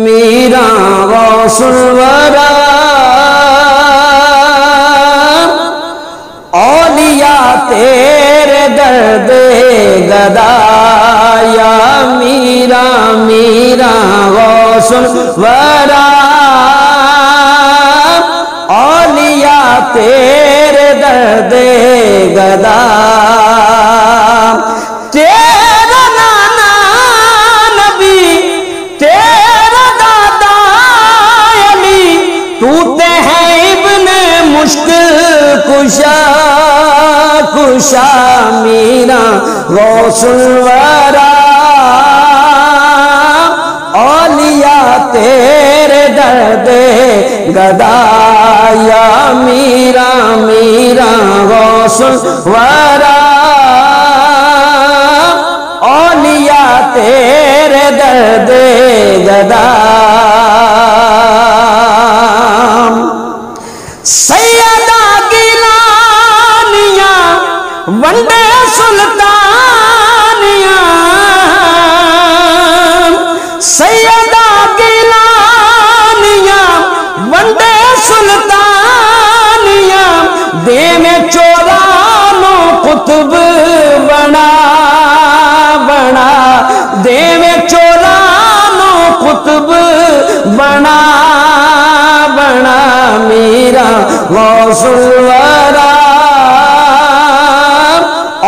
मीरा गौसुल वरा औलिया तेरे दर्द गदाया मीरा मीरा गौसुल वरा औलिया तेरे दर्द गदा तेरा नाना नबी तेरा दादा अली तू ते है इब्ने मुश्किल कुशा कुशा मीरा गौसुल वरा औलिया तेरे दर्द गदाया मीरा मीरा गौसुल वरा औलिया तेरे दर्द गदा सैयदा गिलानिया वंदे सुल्तानिया सैयदा गिलानिया वंदे सुल्तानिया दे में चौरानो कुतुब बना बना दे में चौरानो कुतुब बना बना मीरा गौसुल वरा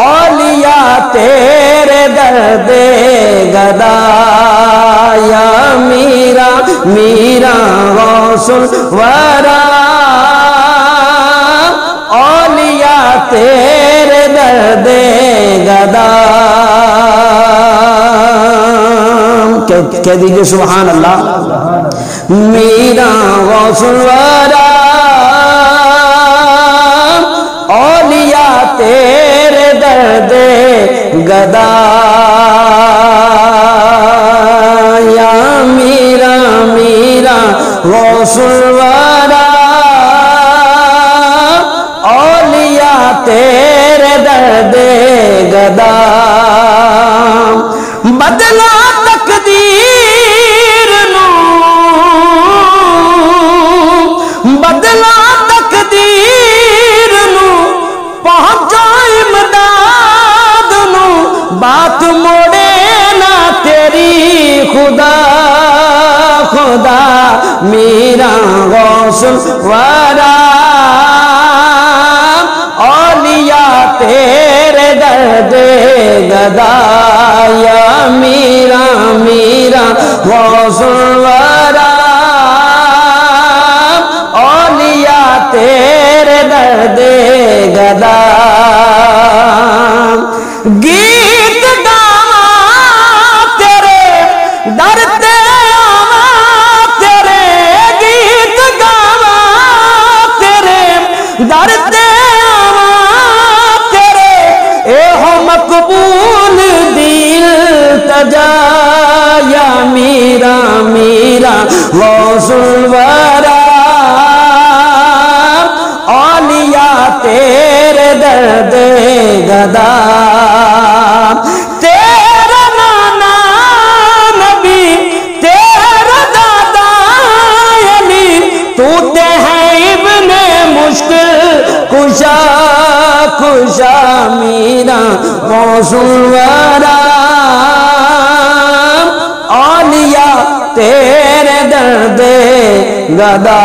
औलिया तेरे दर्द गदाया मीरा मीरा गौसुल वरा औलिया तेरे दर्द गदा कह दीजिए सुभान अल्लाह। मीरा गौसुल वरा औलिया तेरे दर्द गदा या मीरा मीरा गौसुल वरा औलिया तेरे दर्द गदा बदला तकदीर नू बदला तकदीर नू पहुंचा इमदाद नू बात मोड़े ना तेरी खुदा खुदा मीरा गौसुल वरा औलिया तेरे दर्द गदाया मीरा मीरा गौसुल वरा औलिया तेरे दर्द गदा गीत गावा तेरे दर ते आवा तेरे गीत गावा तेरे दर ते आवा तेरे एहो मकबूल दिल तजाया मीरा मीरा गौसुल वरा औलिया तेरे दर्द गदा तेरा नाना नबी तेरा दादा अली तू ते है इब्ने मुश्किल कुशा कुशा मीरा गौसुल वरा औलिया तेरे दर्द गदा